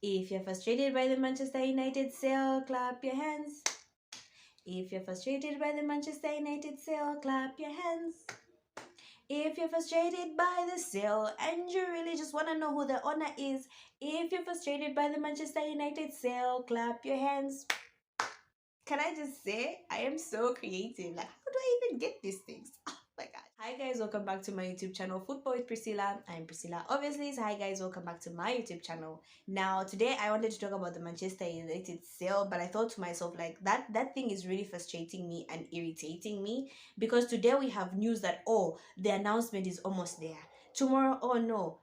If you're frustrated by the Manchester United sale, clap your hands. If you're frustrated by the Manchester United sale, clap your hands. If you're frustrated by the sale and you really just want to know who the owner is, if you're frustrated by the Manchester United sale, clap your hands. Can I just say, I am so creative. Like, how do I even get these things? Oh my god. Hi guys, welcome back to my YouTube channel, Football with Priscilla. I'm Priscilla, obviously. So hi guys, welcome back to my YouTube channel. Now, today I wanted to talk about the Manchester United sale, but I thought to myself, like, that thing is really frustrating me and irritating me, because today we have news that, oh, the announcement is almost there. Tomorrow, oh no,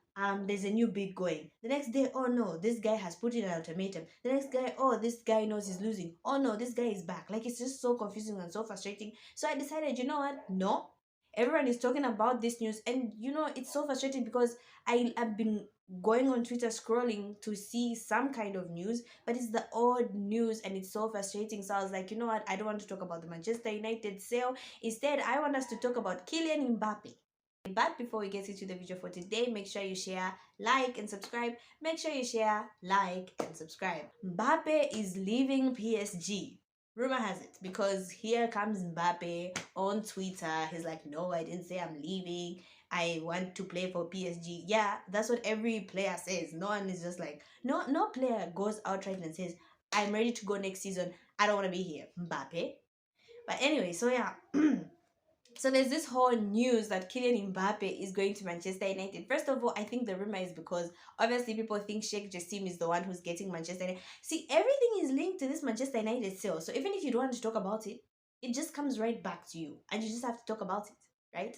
there's a new bid going. The next day, oh no, this guy has put in an ultimatum. The next guy, oh, this guy knows he's losing. Oh no, this guy is back. Like, it's just so confusing and so frustrating. So I decided, you know what? No. Everyone is talking about this news, and it's so frustrating because I have been going on Twitter scrolling to see some kind of news, but it's the odd news and it's so frustrating. So I was like, you know what? I don't want to talk about the Manchester United sale. Instead, I want us to talk about Kylian Mbappe. But before we get into the video for today, make sure you share, like, and subscribe. Make sure you share, like, and subscribe. Mbappe is leaving PSG. Rumor has it, because here comes Mbappe on Twitter. He's like, no, I didn't say I'm leaving. I want to play for PSG. Yeah, that's what every player says. No one is just like, no player goes outright and says, I'm ready to go next season. I don't want to be here. Mbappe. But anyway, so yeah. So there's this whole news that Kylian Mbappe is going to Manchester United. First of all, I think the rumor is because obviously people think Sheikh Jassim is the one who's getting Manchester United. See, everything is linked to this Manchester United sale. So even if you don't want to talk about it, it just comes right back to you, and you just have to talk about it, right?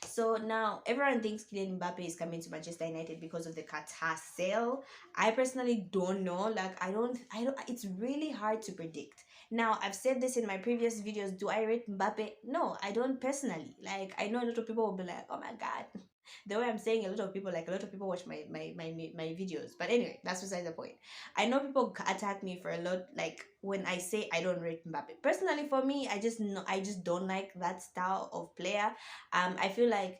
So now everyone thinks Kylian Mbappe is coming to Manchester United because of the Qatar sale. I personally don't know. Like, I don't. It's really hard to predict. Now, I've said this in my previous videos. Do I rate Mbappe? No, I don't personally. Like, I know a lot of people will be like, oh my god. The way I'm saying, a lot of people watch my videos. But anyway, that's besides the point. I know people attack me for a lot, like, when I say I don't rate Mbappe. Personally, for me, I just don't like that style of player. I feel like,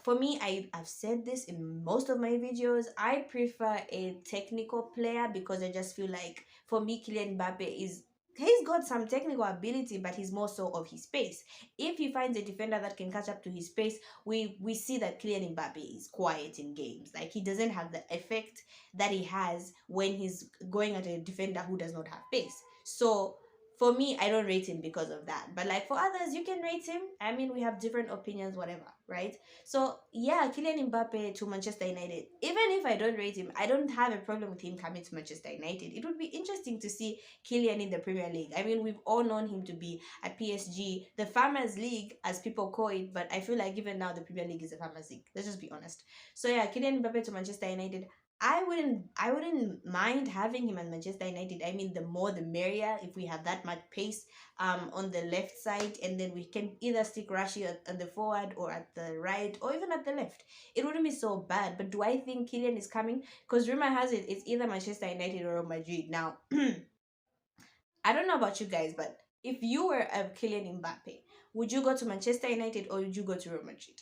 for me, I've said this in most of my videos, I prefer a technical player, because I just feel like, for me, Kylian Mbappe is, he's got some technical ability, but he's more so of his pace. If he finds a defender that can catch up to his pace, we see that Kylian Mbappe is quiet in games. Like, he doesn't have the effect that he has when he's going at a defender who does not have pace. So for me, I don't rate him because of that. But like, for others, you can rate him. I mean, we have different opinions, whatever, right? So yeah, Kylian Mbappe to Manchester United. Even if I don't rate him, I don't have a problem with him coming to Manchester United. It would be interesting to see Kylian in the Premier League. I mean, we've all known him to be at PSG, the Farmers League, as people call it. But I feel like even now the Premier League is the Farmers League. Let's just be honest. So yeah, Kylian Mbappe to Manchester United. I wouldn't mind having him at Manchester United. I mean, the more the merrier. If we have that much pace on the left side, and then we can either stick Rashi at the forward, or at the right, or even at the left, it wouldn't be so bad. But do I think Kylian is coming? Because rumor has it it's either Manchester United or Real Madrid. Now, I don't know about you guys, but if you were a Kylian Mbappe, would you go to Manchester United or would you go to Real Madrid?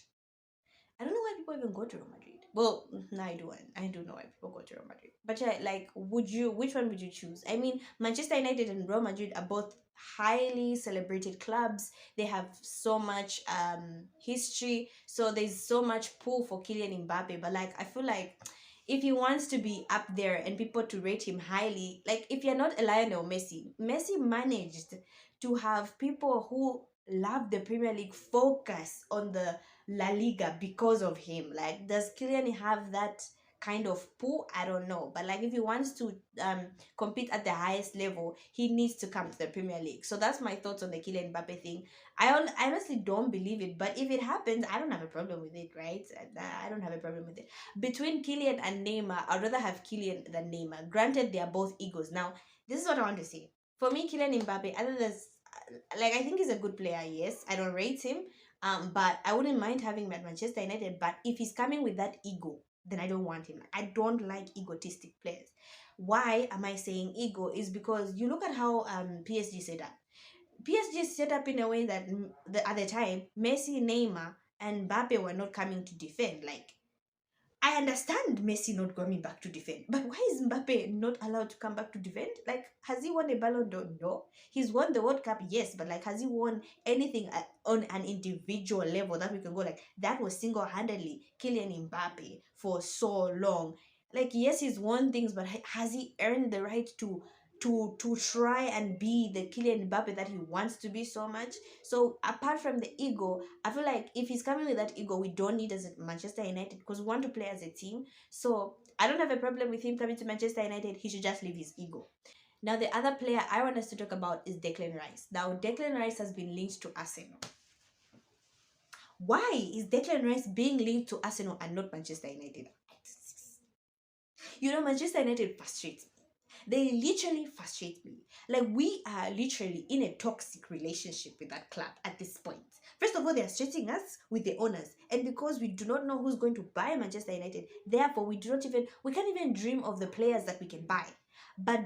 I don't know why people even go to Real Madrid. Well, no, I do. I do know why people go to Real Madrid. But yeah, like, which one would you choose? I mean, Manchester United and Real Madrid are both highly celebrated clubs. They have so much history. So there's so much pull for Kylian Mbappe. But like, I feel like if he wants to be up there and people to rate him highly, like, if you're not a Lionel Messi, Messi managed to have people who love the Premier League focus on the La Liga because of him. Like, does Kylian have that kind of pull? I don't know. But like, if he wants to compete at the highest level, he needs to come to the Premier League. So that's my thoughts on the Kylian Mbappe thing. I honestly don't believe it, but if it happens, I don't have a problem with it, right? I don't have a problem with it. Between Kylian and Neymar, I'd rather have Kylian than Neymar. Granted, they are both egos. Now, this is what I want to say. For me, Kylian Mbappe, other than, like, I think he's a good player, yes. I don't rate him. But I wouldn't mind having him at Manchester United. But if he's coming with that ego, then I don't want him. I don't like egotistic players. Why am I saying ego? Is because you look at how PSG set up. PSG set up in a way that at the time, Messi, Neymar, and Mbappe were not coming to defend. Like, I understand Messi not coming back to defend, but why is Mbappe not allowed to come back to defend? Like, has he won a Ballon d'Or? No. He's won the World Cup, yes, but like, has he won anything on an individual level that we can go like that was single-handedly Kylian Mbappe for so long? Like, yes, he's won things, but has he earned the right to try and be the Kylian Mbappe that he wants to be so much? So apart from the ego, I feel like if he's coming with that ego, we don't need as Manchester United because we want to play as a team. So I don't have a problem with him coming to Manchester United. He should just leave his ego. Now the other player I want us to talk about is Declan Rice. Now Declan Rice has been linked to Arsenal. Why is Declan Rice being linked to Arsenal and not Manchester United? You know, Manchester United frustrates me. They literally frustrate me. Like, we are literally in a toxic relationship with that club at this point. First of all, they are stressing us with the owners. And because we do not know who's going to buy Manchester United, therefore we can't even dream of the players that we can buy. But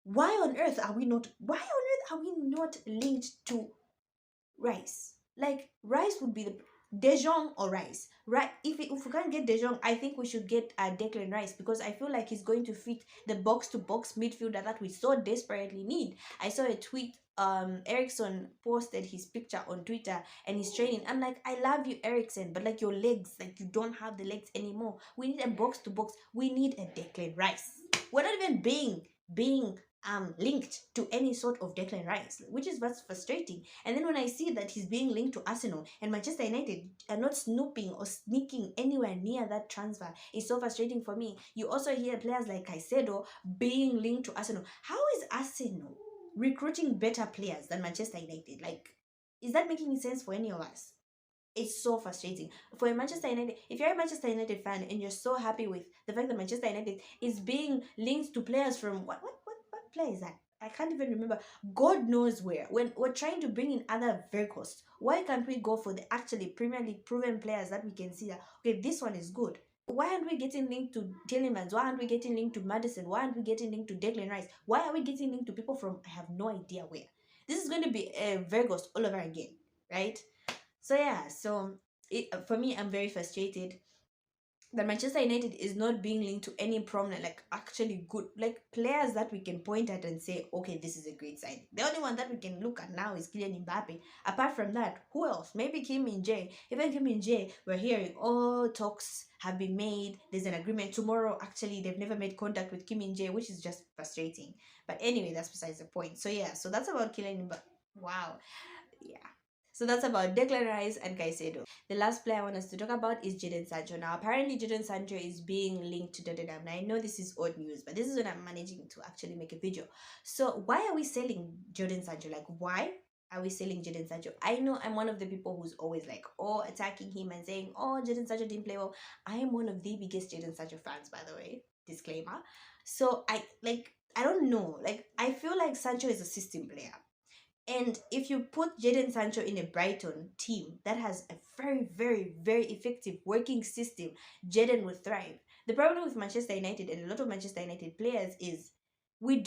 why on earth are we not linked to Rice? Like, Rice would be the De Jong or Rice, right? If we can't get De Jong, I think we should get Declan Rice, because I feel like he's going to fit the box to box midfielder that we so desperately need. I saw a tweet. Ericsson posted his picture on Twitter and he's training. I'm like, I love you, Ericsson, but like, your legs, like, you don't have the legs anymore. We need a box to box. We need a Declan Rice. We're not even being linked to any sort of Declan Rice, which is what's frustrating. And then when I see that he's being linked to Arsenal and Manchester United are not snooping or sneaking anywhere near that transfer, it's so frustrating for me. You also hear players like Caicedo being linked to Arsenal. How is Arsenal recruiting better players than Manchester United? Like, is that making sense for any of us? It's so frustrating for a Manchester United. If you're a Manchester United fan and you're so happy with the fact that Manchester United is being linked to players from what player is that? I can't even remember. God knows where. When we're trying to bring in other vehicles, why can't we go for the actually Premier League proven players that we can see that, okay, this one is good? Why aren't we getting linked to Tillemans? Why aren't we getting linked to Madison? Why aren't we getting linked to Declan Rice? Why are we getting linked to people from I have no idea where? This is going to be a Virgos all over again, right? So yeah, for me, I'm very frustrated that Manchester United is not being linked to any prominent, like, actually good, like, players that we can point at and say, okay, this is a great sign. The only one that we can look at now is Kylian Mbappe. Apart from that, who else? Maybe Kim Min Jae. Even Kim Min Jae, we're hearing, oh, talks have been made. There's an agreement tomorrow. Actually, they've never made contact with Kim Min Jae, which is just frustrating. But anyway, that's besides the point. So yeah, so that's about Kylian Mbappe. Wow. Yeah. So that's about Declan Rice and Caicedo. The last player I want us to talk about is Jadon Sancho. Now, apparently, Jadon Sancho is being linked to Tottenham. Now, I know this is old news, but this is when I'm managing to actually make a video. So, why are we selling Jadon Sancho? Like, why are we selling Jadon Sancho? I know I'm one of the people who's always like, oh, attacking him and saying, oh, Jadon Sancho didn't play well. I am one of the biggest Jadon Sancho fans, by the way. Disclaimer. So, I don't know. Like, I feel like Sancho is a system player. And if you put Jadon Sancho in a Brighton team that has a very, very, very effective working system, Jadon will thrive. The problem with Manchester United and a lot of Manchester United players is we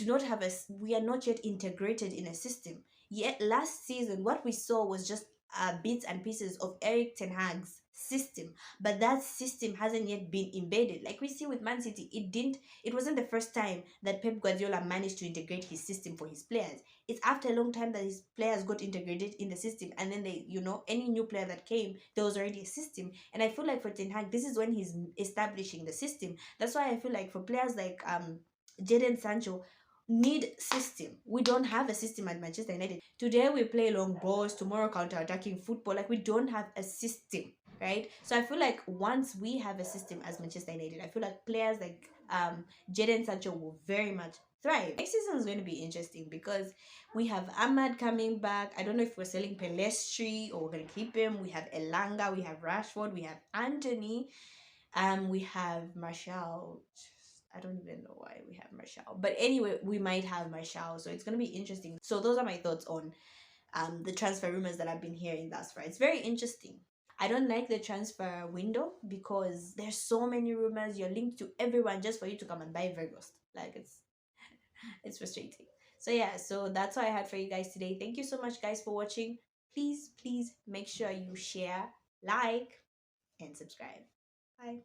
are not yet integrated in a system. Yet last season, what we saw was just bits and pieces of Eric Ten Hag's system, but that system hasn't yet been embedded. Like we see with Man City, it wasn't the first time that Pep Guardiola managed to integrate his system for his players. It's after a long time that his players got integrated in the system, and then any new player that came, there was already a system. And I feel like for Ten Hag, this is when he's establishing the system. That's why I feel like for players like Jadon Sancho, need system. We don't have a system at Manchester United. Today we play long balls, tomorrow counter-attacking football. Like, we don't have a system, right? So I feel like once we have a system as Manchester United, I feel like players like Jadon Sancho will very much thrive. Next season is going to be interesting because we have Ahmad coming back. I don't know if we're selling Pelestri or we're going to keep him. We have Elanga, we have Rashford, we have Anthony, we have Martial. I don't even know why we have Martial. But anyway, we might have Martial. So it's going to be interesting. So those are my thoughts on the transfer rumors that I've been hearing thus far. It's very interesting. I don't like the transfer window because there's so many rumors. You're linked to everyone just for you to come and buy Virgos. Like, it's frustrating. So yeah, so that's what I had for you guys today. Thank you so much, guys, for watching. Please make sure you share, like, and subscribe. Bye.